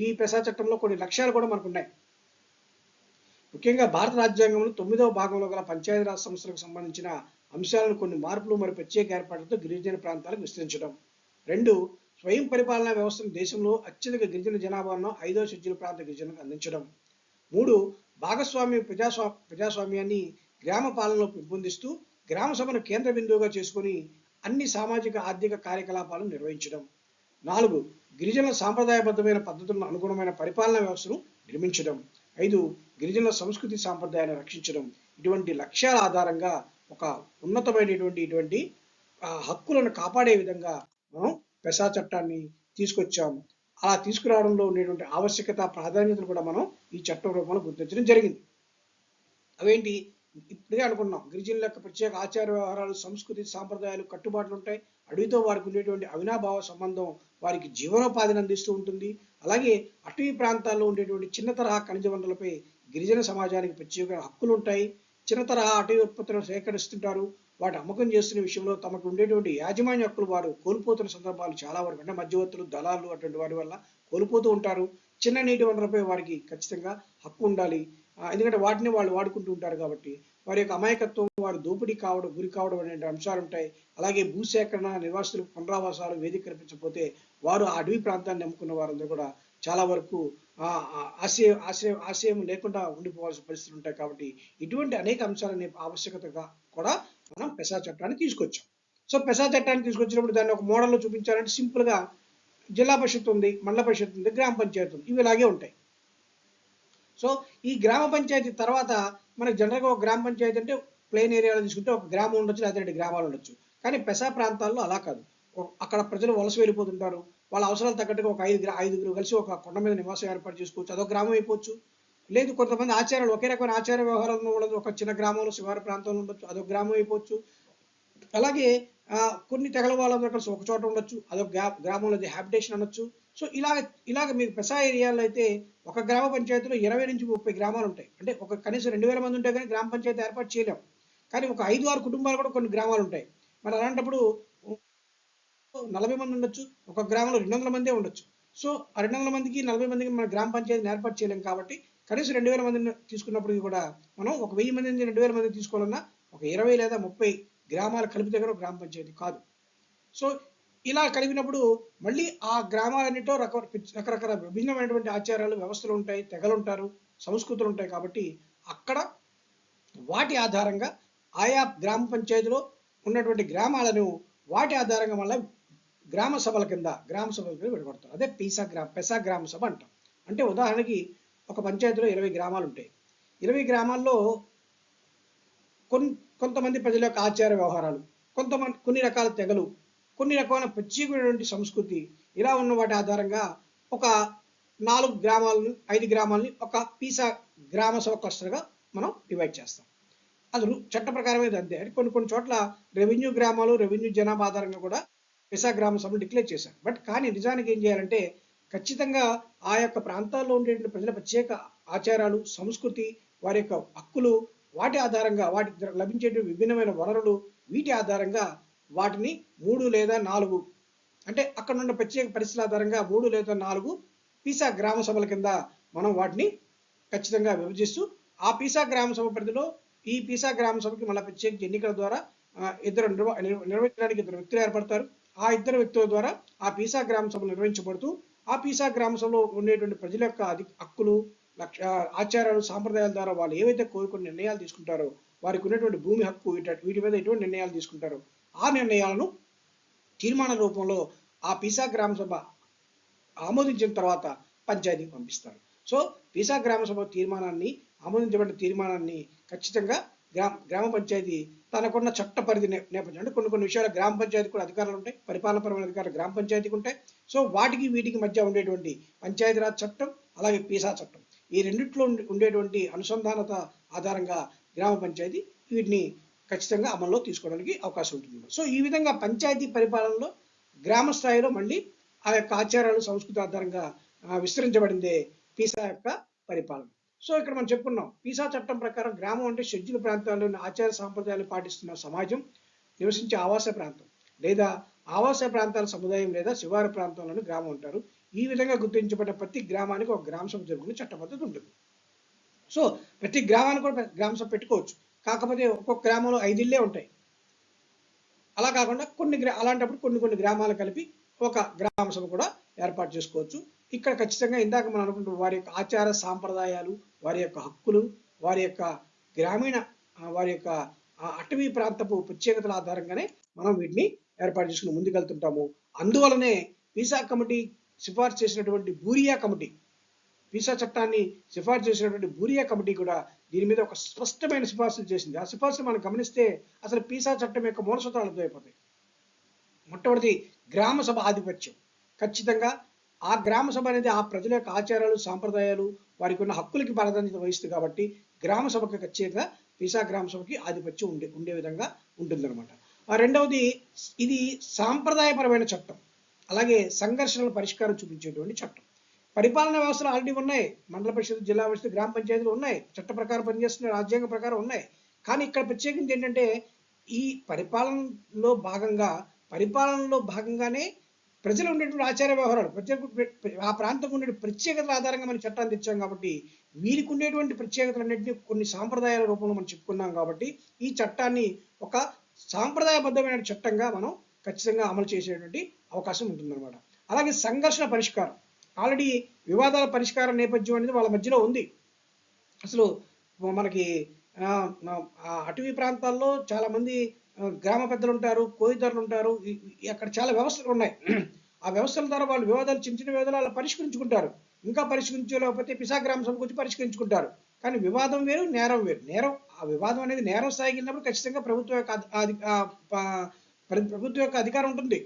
ఈ పెసా చట్టంలో కొన్ని లక్ష్యాలు కూడా మనకు ఉన్నాయి. ముఖ్యంగా భారత రాజ్యాంగంలో 9వ భాగంలో గల పంచాయతీరాజ్ సంస్థలకు సంబంధించిన అంశాలను కొన్ని మార్పులు మరియు ప్రత్యేక ఏర్పాట్లతో గిరిజన ప్రాంతాలకు విస్తరించడం. 2. స్వయం పరిపాలనా వ్యవస్థను దేశంలో అత్యధిక గిరిజన జనాభా ఉన్న 5వ షెడ్యూల్ ప్రాంత గిరిజనులకు అందించడం. 3. ప్రజాస్వామ్యాన్ని గ్రామ పాలనలో పెంపొందిస్తూ గ్రామ సభను కేంద్ర బిందువుగా చేసుకుని అన్ని సామాజిక ఆర్థిక కార్యకలాపాలను నిర్వహించడం. 4. గిరిజనుల సాంప్రదాయబద్ధమైన పద్ధతులను అనుగుణమైన పరిపాలనా వ్యవస్థను నిర్మించడం. 5. గిరిజనుల సంస్కృతి సాంప్రదాయాలను రక్షించడం. ఇటువంటి లక్ష్యాల ఆధారంగా ఒక ఉన్నతమైనటువంటి హక్కులను కాపాడే విధంగా మనం పెసా చట్టాన్ని తీసుకొచ్చాము. అలా తీసుకురావడంలో ఉండేటువంటి ఆవశ్యకత, ప్రాధాన్యతను కూడా మనం ఈ చట్టం రూపంలో గుర్తించడం జరిగింది. అవేంటి ఇప్పుడే అనుకున్నాం. గిరిజనుల యొక్క ప్రత్యేక ఆచార వ్యవహారాలు, సంస్కృతి, సాంప్రదాయాలు, కట్టుబాట్లు ఉంటాయి. అడవితో వారికి ఉండేటువంటి అవినాభావ సంబంధం వారికి జీవనోపాధిని అందిస్తూ ఉంటుంది. అలాగే అటవీ ప్రాంతాల్లో ఉండేటువంటి చిన్న తరహా ఖనిజ వనరులపై గిరిజన సమాజానికి ప్రత్యేక హక్కులు ఉంటాయి. చిన్న తరహా అటవీ ఉత్పత్తులను సేకరిస్తుంటారు. వాటి అమ్మకం చేస్తున్న విషయంలో తమకు ఉండేటువంటి యాజమాన్య హక్కులు వారు కోల్పోతున్న సందర్భాలు చాలా వరకు, అంటే మధ్యవర్తులు, దళాలు అటువంటి వాటి వల్ల కోల్పోతూ ఉంటారు. చిన్న నీటి వనరులపై వారికి ఖచ్చితంగా హక్కు ఉండాలి. ఎందుకంటే వాటిని వాళ్ళు వాడుకుంటూ ఉంటారు కాబట్టి వారి యొక్క అమాయకత్వం, వారు దోపిడీ కావడం, గురి కావడం అనే అంశాలు ఉంటాయి. అలాగే భూసేకరణ, నివాసులకు పునరావాసాలు వేదిక కల్పించకపోతే వారు ఆ అడవి ప్రాంతాన్ని నమ్ముకున్న వారందరూ కూడా చాలా వరకు ఆశయం లేకుండా ఉండిపోవాల్సిన పరిస్థితులు ఉంటాయి. కాబట్టి ఇటువంటి అనేక అంశాలనే ఆవశ్యకతగా కూడా మనం పెసా చట్టాన్ని తీసుకొచ్చాం. సో పెసా చట్టాన్ని తీసుకొచ్చినప్పుడు దాన్ని ఒక మోడల్లో చూపించాలంటే సింపుల్ గా జిల్లా పరిషత్ ఉంది, మండల పరిషత్ ఉంది, గ్రామ పంచాయతీ ఉంది, ఇవి ఇలాగే ఉంటాయి. సో ఈ గ్రామ పంచాయతీ తర్వాత మనకి జనరల్గా ఒక గ్రామ పంచాయతీ అంటే ప్లెయిన్ ఏరియాలో తీసుకుంటే ఒక గ్రామం ఉండొచ్చు, లేదా 2 గ్రామాలు ఉండొచ్చు. కానీ పెసా ప్రాంతాల్లో అలా కాదు. అక్కడ ప్రజలు వలస వెళ్ళిపోతుంటారు. వాళ్ళ అవసరాలు తగ్గట్టుగా ఒక ఐదుగురు కలిసి ఒక కొండ మీద నివాసం ఏర్పాటు చేసుకోవచ్చు, అదొక గ్రామం అయిపోవచ్చు. లేదు కొంతమంది ఆచారాలు, ఒకే రకమైన ఆచార వ్యవహారాలను ఉండదు, ఒక చిన్న గ్రామంలో శివారు ప్రాంతంలో ఉండొచ్చు, అదొక గ్రామం అయిపోవచ్చు. అలాగే కొన్ని తెగల వాళ్ళందరూ కలిసి ఒక చోట ఉండొచ్చు, అదొక గ్రామంలో హ్యాబిటేషన్ అనొచ్చు. సో ఇలాగ మీకు పెసా ఏరియాలో అయితే ఒక గ్రామ పంచాయతీలో 20 నుంచి 30 గ్రామాలు ఉంటాయి. అంటే ఒక కనీసం 2000 మంది ఉంటే కానీ గ్రామ పంచాయతీ ఏర్పాటు చేయలేం. కానీ ఒక 5-6 కుటుంబాలు కూడా కొన్ని గ్రామాలు ఉంటాయి. మరి అలాంటప్పుడు 40 మంది ఉండొచ్చు, ఒక గ్రామంలో 200 మందే ఉండొచ్చు. సో ఆ 200 మందికి 40 మందికి మన గ్రామ పంచాయతీని ఏర్పాటు చేయలేం. కాబట్టి కనీసం 2000 మందిని తీసుకున్నప్పటికీ కూడా మనం ఒక 1000 మంది నుంచి 2000 మందిని తీసుకోవాలన్నా ఒక 20 లేదా 30 గ్రామాలు కలిపితే కూడా గ్రామ పంచాయతీ కాదు. సో ఇలా కలిపినప్పుడు మళ్ళీ ఆ గ్రామాలన్నిటో రకరకాల విభిన్నమైనటువంటి ఆచారాలు, వ్యవస్థలు ఉంటాయి, తెగలు ఉంటారు, సంస్కృతులు ఉంటాయి. కాబట్టి అక్కడ వాటి ఆధారంగా ఆయా గ్రామ పంచాయతీలో ఉన్నటువంటి గ్రామాలను వాటి ఆధారంగా మళ్ళీ గ్రామ సభల కింద విడగొడతారు. అదే పెసా గ్రామ సభ అంటాం. అంటే ఉదాహరణకి ఒక పంచాయతీలో 20 గ్రామాలు ఉంటాయి. 20 గ్రామాల్లో కొంతమంది ప్రజల యొక్క ఆచార వ్యవహారాలు, కొన్ని రకాల తెగలు, కొన్ని రకమైన ప్రత్యేకమైనటువంటి సంస్కృతి, ఇలా ఉన్న వాటి ఆధారంగా ఒక 4 గ్రామాలను 5 గ్రామాలని ఒక పీసా గ్రామ సభ క్లస్టర్గా మనం డివైడ్ చేస్తాం. అది చట్ట ప్రకారమే అంతే. అంటే కొన్ని చోట్ల రెవెన్యూ గ్రామాలు, రెవెన్యూ జనాభా ఆధారంగా కూడా పెసా గ్రామ సభలు డిక్లేర్ చేశారు. బట్ కానీ నిజానికి ఏం చేయాలంటే ఖచ్చితంగా ఆ యొక్క ప్రాంతాల్లో ఉండేటువంటి ప్రజల ప్రత్యేక ఆచారాలు, సంస్కృతి, వారి యొక్క హక్కులు, వాటి ఆధారంగా వాటికి లభించేటువంటి విభిన్నమైన వనరులు, వీటి ఆధారంగా వాటిని 3 లేదా 4 అంటే అక్కడ ఉన్న ప్రత్యేక పరిస్థితుల ఆధారంగా 3 లేదా 4 పీసా గ్రామ సభల కింద మనం వాటిని ఖచ్చితంగా విభజిస్తూ ఆ పీసా గ్రామ సభ పరిధిలో ఈ పీసా గ్రామ సభకి మళ్ళీ ప్రత్యేక ఎన్నికల ద్వారా నిర్వహించడానికి 2 వ్యక్తులు ఏర్పడతారు. ఆ 2 వ్యక్తుల ద్వారా ఆ పీసా గ్రామ సభలు నిర్వహించబడుతూ ఆ పీసా గ్రామ సభలో ఉండేటువంటి ప్రజల యొక్క హక్కులు, ఆచారాలు, సాంప్రదాయాల ద్వారా వాళ్ళు ఏవైతే కోరుకుని నిర్ణయాలు తీసుకుంటారో, వారికి ఉన్నటువంటి భూమి హక్కు, వీటి మీద ఎటువంటి నిర్ణయాలు తీసుకుంటారో ఆ నిర్ణయాలను తీర్మాన రూపంలో ఆ పీసా గ్రామ సభ ఆమోదించిన తర్వాత పంచాయతీకి పంపిస్తారు. సో పీసా గ్రామ సభ ఆమోదించబడిన తీర్మానాన్ని ఖచ్చితంగా గ్రామ పంచాయతీ తనకున్న చట్ట పరిధి నేపథ్యం, అంటే కొన్ని విషయాలు గ్రామ పంచాయతీ కూడా అధికారాలు ఉంటాయి, పరిపాలనపరమైన అధికారులు గ్రామ పంచాయతీకి ఉంటాయి. సో వీటికి మధ్య ఉండేటువంటి పంచాయతీరాజ్ చట్టం, అలాగే పీసా చట్టం, ఈ రెండిట్లో ఉండేటువంటి అనుసంధానత ఆధారంగా గ్రామ పంచాయతీ వీటిని ఖచ్చితంగా అమల్లో తీసుకోవడానికి అవకాశం ఉంటుంది. సో ఈ విధంగా పంచాయతీ పరిపాలనలో గ్రామ స్థాయిలో మళ్ళీ ఆ యొక్క ఆచారాలు, సంస్కృతి ఆధారంగా విస్తరించబడిందే పీసా యొక్క పరిపాలన. సో ఇక్కడ మనం చెప్పుకున్నాం, పీసా చట్టం ప్రకారం గ్రామం అంటే షెడ్యూల్ ప్రాంతాల్లోని ఆచార సాంప్రదాయాలు పాటిస్తున్న సమాజం నివసించే ఆవాస ప్రాంతం లేదా ఆవాస ప్రాంతాల సముదాయం లేదా శివారు ప్రాంతంలోని గ్రామం అంటారు. ఈ విధంగా గుర్తించబడ్డ ప్రతి గ్రామానికి ఒక గ్రామ సభ జరుగుతున్న చట్ట పద్ధతి ఉంటుంది. సో ప్రతి గ్రామానికి కూడా గ్రామ సభ పెట్టుకోవచ్చు. కాకపోతే ఒక్కొక్క గ్రామంలో 5 ఇళ్ళే ఉంటాయి. అలా కాకుండా అలాంటప్పుడు కొన్ని గ్రామాలు కలిపి ఒక గ్రామ సభ కూడా ఏర్పాటు చేసుకోవచ్చు. ఇక్కడ ఖచ్చితంగా ఇందాక మనం అనుకుంటున్న వారి యొక్క ఆచార సాంప్రదాయాలు, వారి యొక్క హక్కులు, వారి యొక్క గ్రామీణ వారి యొక్క అటవీ ప్రాంతపు ప్రత్యేకతల ఆధారంగానే మనం వీటిని ఏర్పాటు చేసుకుని ముందుకెళ్తుంటాము. అందువలనే పీసా కమిటీ సిఫార్సు చేసినటువంటి బూరియా కమిటీ, పీసా చట్టాన్ని సిఫార్సు చేసినటువంటి బూరియా కమిటీ కూడా దీని మీద ఒక స్పష్టమైన సిఫార్సులు చేసింది. ఆ సిఫార్సులు మనం గమనిస్తే అసలు పీసా చట్టం యొక్క మూలసూత్రాలు అర్థమైపోతాయి. మొట్టమొదటి గ్రామ సభ ఆధిపత్యం. ఖచ్చితంగా ఆ గ్రామ సభ అనేది ఆ ప్రజల యొక్క ఆచారాలు, సాంప్రదాయాలు, వారికి ఉన్న హక్కులకి ప్రాధాన్యత వహిస్తుంది. కాబట్టి గ్రామ సభకి ఖచ్చితంగా పీసా గ్రామ సభకి ఆధిపత్యం ఉండే విధంగా ఉంటుందన్నమాట. రెండవది, ఇది సాంప్రదాయపరమైన చట్టం, అలాగే సంఘర్షణల పరిష్కారం చూపించేటువంటి చట్టం. పరిపాలనా వ్యవస్థలు ఆల్రెడీ ఉన్నాయి, మండల పరిషత్, జిల్లా పరిషత్, గ్రామ పంచాయతీలు ఉన్నాయి, చట్ట ప్రకారం పనిచేస్తున్న, రాజ్యాంగ ప్రకారం ఉన్నాయి. కానీ ఇక్కడ ప్రత్యేకించి ఏంటంటే ఈ పరిపాలనలో భాగంగానే ప్రజలు ఉండేటువంటి ఆచార వ్యవహారాలు ఆ ప్రాంతం ఉండే ప్రత్యేకతల ఆధారంగా మనం చట్టాన్ని తెచ్చాం కాబట్టి వీరికి ఉండేటువంటి ప్రత్యేకతలన్నింటినీ కొన్ని సాంప్రదాయాల రూపంలో మనం చెప్పుకున్నాం కాబట్టి ఈ చట్టాన్ని ఒక సాంప్రదాయబద్ధమైన చట్టంగా మనం ఖచ్చితంగా అమలు చేసేటువంటి అవకాశం ఉంటుందన్నమాట. అలాగే సంఘర్షణ పరిష్కారం, ఆల్రెడీ వివాదాల పరిష్కార నేపథ్యం అనేది వాళ్ళ మధ్యలో ఉంది. అసలు మనకి అటవీ ప్రాంతాల్లో చాలా మంది గ్రామ పెద్దలు ఉంటారు, కోయిదర్లు ఉంటారు, అక్కడ చాలా వ్యవస్థలు ఉన్నాయి. ఆ వ్యవస్థల ద్వారా వాళ్ళు వివాదాలు, చిన్న చిన్న వివాదాలు అలా పరిష్కరించుకుంటారు. ఇంకా పరిష్కరించలేకపోతే పిసా గ్రామ సభకు వచ్చి పరిష్కరించుకుంటారు. కానీ వివాదం వేరు, నేరం వేరు. నేరం, ఆ వివాదం అనేది నేరం స్థాయికి వెళ్ళినప్పుడు ఖచ్చితంగా ప్రభుత్వం యొక్క అధికారం ఉంటుంది.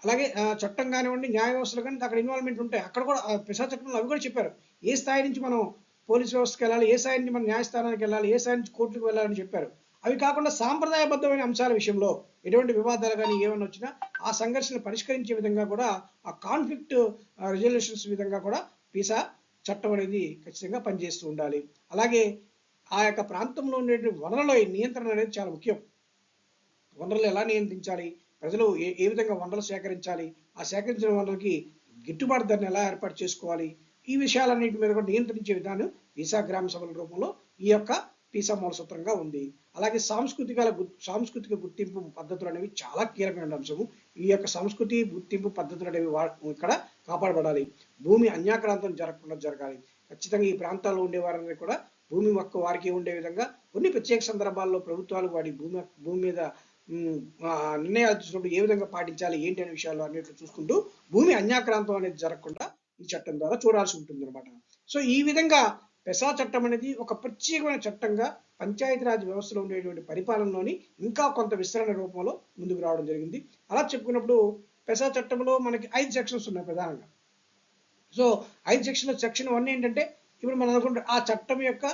అలాగే చట్టం కానివ్వండి, న్యాయ వ్యవస్థలు కానీ అక్కడ ఇన్వాల్వ్మెంట్ ఉంటాయి. అక్కడ కూడా పిసా చట్టంలో అవి కూడా చెప్పారు. ఏ స్థాయి నుంచి మనం పోలీస్ వ్యవస్థకి వెళ్ళాలి, ఏ స్థాయి నుంచి మనం న్యాయస్థానానికి వెళ్ళాలి, ఏ స్థాయి నుంచి కోర్టుకు వెళ్ళాలని చెప్పారు. అవి కాకుండా సాంప్రదాయబద్ధమైన అంశాల విషయంలో ఎటువంటి వివాదాలు కానీ ఏమైనా వచ్చినా ఆ సంఘర్షణ పరిష్కరించే విధంగా కూడా, ఆ కాన్ఫ్లిక్ట్ రిజల్యూషన్స్ విధంగా కూడా పిసా చట్టం అనేది ఖచ్చితంగా పనిచేస్తూ ఉండాలి. అలాగే ఆ యొక్క ప్రాంతంలో ఉండేటువంటి వనరుల నియంత్రణ అనేది చాలా ముఖ్యం. వనరులు ఎలా నియంత్రించాలి, ప్రజలు ఏ విధంగా వనరులు సేకరించాలి, ఆ సేకరించిన వనరులకి గిట్టుబాటు ధరను ఎలా ఏర్పాటు చేసుకోవాలి, ఈ విషయాలన్నింటి మీద కూడా నియంత్రించే విధానం పిసా గ్రామ సభల రూపంలో ఈ యొక్క పిసా మూలసూత్రంగా ఉంది. అలాగే సాంస్కృతిక గుర్తింపు పద్ధతులు అనేవి చాలా కీలకమైన అంశము. ఈ యొక్క సంస్కృతి గుర్తింపు పద్ధతులు అనేవి ఇక్కడ కాపాడబడాలి. భూమి అన్యాక్రాంతం జరగాలి. ఖచ్చితంగా ఈ ప్రాంతాల్లో ఉండే వారందరూ కూడా భూమి హక్కు వారికి ఉండే విధంగా కొన్ని ప్రత్యేక సందర్భాల్లో ప్రభుత్వాలు వాడి భూమి మీద నిర్ణయాలు తీసుకున్నప్పుడు ఏ విధంగా పాటించాలి ఏంటి అనే విషయాలు అన్నిట్లు చూసుకుంటూ భూమి అన్యాక్రాంతం అనేది జరగకుండా ఈ చట్టం ద్వారా చూడాల్సి ఉంటుంది అనమాట. సో ఈ విధంగా పెసా చట్టం అనేది ఒక ప్రత్యేకమైన చట్టంగా పంచాయతీరాజ్ వ్యవస్థలో ఉండేటువంటి పరిపాలనలోని ఇంకా కొంత విస్తరణ రూపంలో ముందుకు రావడం జరిగింది. అలా చెప్పుకున్నప్పుడు పెసా చట్టంలో మనకి 5 సెక్షన్స్ ఉన్నాయి ప్రధానంగా. సో 5 సెక్షన్లో సెక్షన్ 1 ఏంటంటే ఇప్పుడు మనం అనుకుంటే ఆ చట్టం యొక్క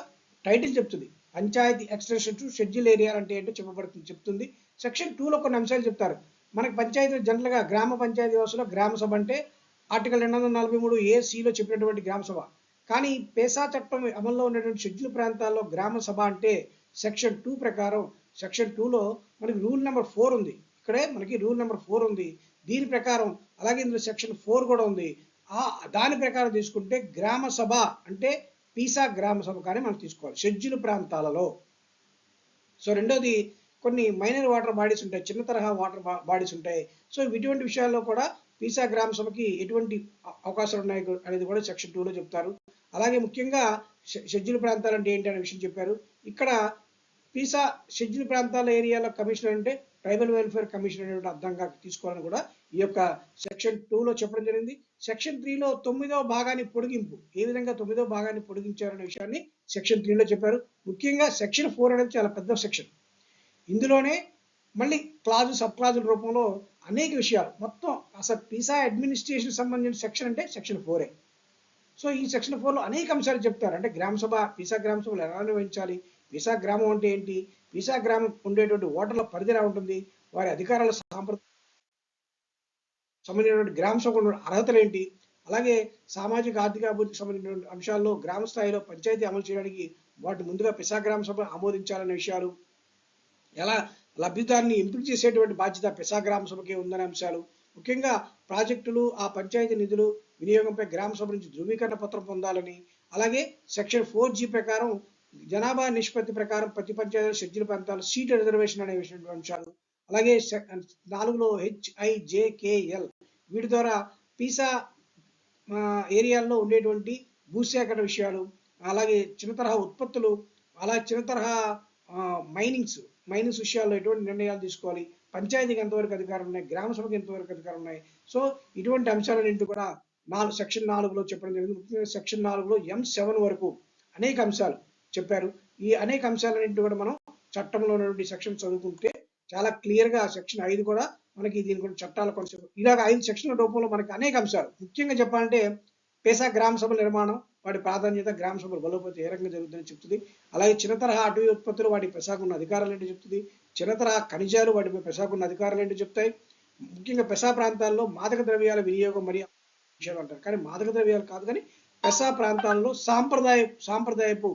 టైటిల్ చెప్తుంది, Panchayat extension to schedule area అంటే ఏంటో చెప్తుంది. సెక్షన్ 2లో కొన్ని అంశాలు చెప్తారు. మనకి పంచాయతీ జనరల్గా గ్రామ పంచాయతీ వ్యవస్థలో గ్రామ సభ అంటే ఆర్టికల్ 243A(c)లో చెప్పినటువంటి గ్రామ సభ. కానీ పేసా చట్టం అమల్లో ఉన్నటువంటి షెడ్యూల్ ప్రాంతాల్లో గ్రామ సభ అంటే సెక్షన్ 2 ప్రకారం, సెక్షన్ 2లో మనకి రూల్ నెంబర్ 4 ఉంది. ఇక్కడే మనకి రూల్ నెంబర్ 4 ఉంది. దీని ప్రకారం అలాగే ఇందులో సెక్షన్ 4 కూడా ఉంది. దాని ప్రకారం తీసుకుంటే గ్రామ సభ అంటే పిసా గ్రామ సభ కానీ మనం తీసుకోవాలి షెడ్యూల్ ప్రాంతాలలో. సో రెండోది కొన్ని మైనర్ వాటర్ బాడీస్ ఉంటాయి, చిన్న తరహా వాటర్ బాడీస్ ఉంటాయి. సో ఇటువంటి విషయాల్లో కూడా పిసా గ్రామ సభకి ఎటువంటి అవకాశాలు ఉన్నాయి అనేది కూడా సెక్షన్ 2లో చెప్తారు. అలాగే ముఖ్యంగా షెడ్యూల్ ప్రాంతాలు అంటే ఏంటి అనే విషయం చెప్పారు. ఇక్కడ పిసా షెడ్యూల్ ప్రాంతాల ఏరియాలో కమిషనర్ అంటే ట్రైబల్ వెల్ఫేర్ కమిషన్ అనేటువంటి అర్థంగా తీసుకోవాలని కూడా ఈ యొక్క సెక్షన్ 2లో చెప్పడం జరిగింది. సెక్షన్ 3లో 9వ భాగాన్ని పొడిగింపు, ఏ విధంగా 9వ భాగాన్ని పొడిగించారనే విషయాన్ని సెక్షన్ 3లో చెప్పారు. ముఖ్యంగా సెక్షన్ 4 అనేది చాలా పెద్ద సెక్షన్. ఇందులోనే మళ్ళీ సబ్ క్లాజుల రూపంలో అనేక విషయాలు, మొత్తం అసలు పిసా అడ్మినిస్ట్రేషన్ సంబంధించిన సెక్షన్ అంటే సెక్షన్ 4. సో ఈ సెక్షన్ 4లో అనేక అంశాలు చెప్తారు. అంటే గ్రామ సభ, పిసా గ్రామ సభలు ఎలా నిర్వహించాలి, పిసా గ్రామం అంటే ఏంటి, పిసా గ్రామం ఉండేటువంటి ఓటర్ల పరిధి ఎలా ఉంటుంది, వారి అధికారాల సంబంధించినటువంటి గ్రామ సభ అర్హతలు ఏంటి, అలాగే సామాజిక ఆర్థిక అభివృద్ధికి సంబంధించినటువంటి అంశాల్లో గ్రామ స్థాయిలో పంచాయతీ అమలు చేయడానికి వాటి ముందుగా పిసా గ్రామ సభ ఆమోదించాలనే విషయాలు, ఎలా లబ్ధిదారుని ఎంపిక చేసేటువంటి బాధ్యత పిసా గ్రామ సభకే ఉందనే అంశాలు, ముఖ్యంగా ప్రాజెక్టులు ఆ పంచాయతీ నిధులు వినియోగంపై గ్రామ సభ నుంచి ధృవీకరణ పత్రం పొందాలని, అలాగే సెక్షన్ 4G ప్రకారం జనాభా నిష్పత్తి ప్రకారం ప్రతి పంచాయతీ షెడ్యూల్ ప్రాంతాలు సీట్ రిజర్వేషన్ అనే అంశాలు, అలాగే 4లో HIJKL వీటి ద్వారా పిసా ఏరియాల్లో ఉండేటువంటి భూసేకరణ విషయాలు, అలాగే చిన్న తరహా ఉత్పత్తులు, అలా చిన్న తరహా మైనింగ్స్ విషయాల్లో ఎటువంటి నిర్ణయాలు తీసుకోవాలి, పంచాయతీకి ఎంతవరకు అధికారం ఉన్నాయి, గ్రామ సభకి ఎంతవరకు అధికారం ఉన్నాయి. సో ఇటువంటి అంశాలన్నింటి కూడా సెక్షన్ 4లో చెప్పడం జరిగింది. ముఖ్యంగా సెక్షన్ 4లో M7 వరకు అనేక అంశాలు చెప్పారు. ఈ అనేక అంశాలన్నింటి కూడా మనం చట్టంలో ఉన్నటువంటి సెక్షన్ చదువుకుంటే చాలా క్లియర్గా సెక్షన్ 5 కూడా మనకి దీని గురించి చట్టాల కొంచెం ఇలాగ 5 సెక్షన్ల రూపంలో మనకి అనేక అంశాలు, ముఖ్యంగా చెప్పాలంటే పేసా గ్రామ సభల నిర్మాణం, వాటి ప్రాధాన్యత, గ్రామ సభలు బలోపేతం ఏ రకంగా జరుగుతుందని చెప్తుంది. అలాగే చిన్న తరహా అటవీ ఉత్పత్తులు వాటి పెసాకున్న అధికారాలు ఏంటో చెప్తుంది. చిన్న తరహా ఖనిజాలు వాటిపై పెసాకున్న అధికారాలు ఏంటో చెప్తాయి. ముఖ్యంగా పెసా ప్రాంతాల్లో మాదక ద్రవ్యాల వినియోగం మరియు విషయాలు అంటారు, కానీ మాదక ద్రవ్యాలు కాదు, కానీ పెసా ప్రాంతాల్లో సాంప్రదాయపు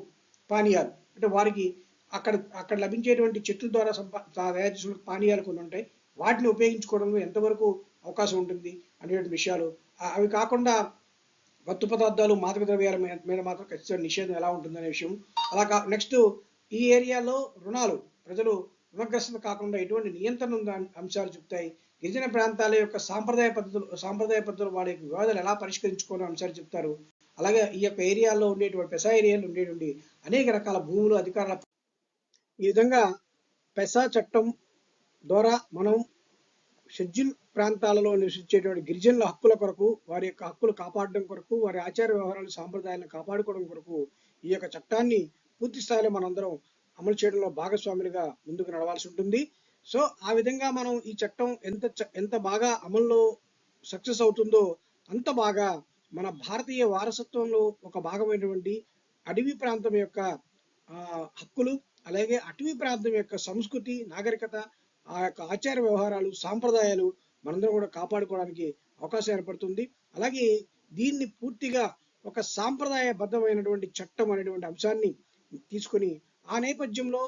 పానీయాలు అంటే వారికి అక్కడ లభించేటువంటి చెట్ల ద్వారా తయారు చేసిన పానీయాలు కొన్ని ఉంటాయి. వాటిని ఉపయోగించుకోవడంలో ఎంతవరకు అవకాశం ఉంటుంది అనేటువంటి విషయాలు. అవి కాకుండా మత్తు పదార్థాలు మాదక ద్రవ్యాల మీద మాత్రం ఖచ్చితంగా నిషేధం ఎలా ఉంటుందనే విషయం. నెక్స్ట్ ఈ ఏరియాలో రుణాలు ప్రజలు రుణగ్రస్తత కాకుండా ఎటువంటి నియంత్రణ ఉందా అంశాలు చెప్తాయి. గిరిజన ప్రాంతాల యొక్క సాంప్రదాయ పద్ధతులు వాడి వివాదాలు ఎలా పరిష్కరించుకోవాలని అంశాలు చెప్తారు. అలాగే ఈ యొక్క ఏరియాలో ఉండేటువంటి పెసా ఏరియాలో ఉండేటువంటి అనేక రకాల భూములు అధికారుల ఈ విధంగా పెసా చట్టం ద్వారా మనం షెడ్యూల్ ప్రాంతాలలో నివసించేటువంటి గిరిజనుల హక్కుల కొరకు, వారి యొక్క హక్కులు కాపాడడం కొరకు, వారి ఆచార వ్యవహారాలు సాంప్రదాయాలను కాపాడుకోవడం కొరకు ఈ యొక్క చట్టాన్ని పూర్తి స్థాయిలో మనందరం అమలు చేయడంలో భాగస్వాములుగా ముందుకు నడవాల్సి ఉంటుంది. సో ఆ విధంగా మనం ఈ చట్టం ఎంత బాగా అమల్లో సక్సెస్ అవుతుందో అంత బాగా మన భారతీయ వారసత్వంలో ఒక భాగమైనటువంటి అడవి ప్రాంతం యొక్క హక్కులు, అలాగే అటవీ ప్రాంతం యొక్క సంస్కృతి, నాగరికత, ఆ యొక్క ఆచార వ్యవహారాలు, సాంప్రదాయాలు మనందరం కూడా కాపాడుకోవడానికి అవకాశం ఏర్పడుతుంది. అలాగే దీన్ని పూర్తిగా ఒక సాంప్రదాయబద్ధమైనటువంటి చట్టం అనేటువంటి అంశాన్ని తీసుకుని ఆ నేపథ్యంలో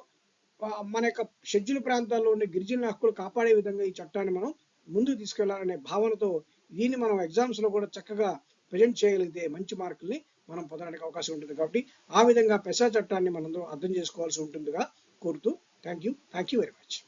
మన యొక్క షెడ్యూల్ ప్రాంతాల్లో ఉండే గిరిజనుల హక్కులు కాపాడే విధంగా ఈ చట్టాన్ని మనం ముందుకు తీసుకెళ్లాలనే భావనతో దీన్ని మనం ఎగ్జామ్స్ లో కూడా చక్కగా ప్రజెంట్ చేయగలిగితే మంచి మార్కుల్ని మనం పొందడానికి అవకాశం ఉంటుంది. కాబట్టి ఆ విధంగా పెసా చట్టాన్ని మనం అర్థం చేసుకోవాల్సి ఉంటుందిగా కోరుతూ థ్యాంక్ యూ వెరీ మచ్.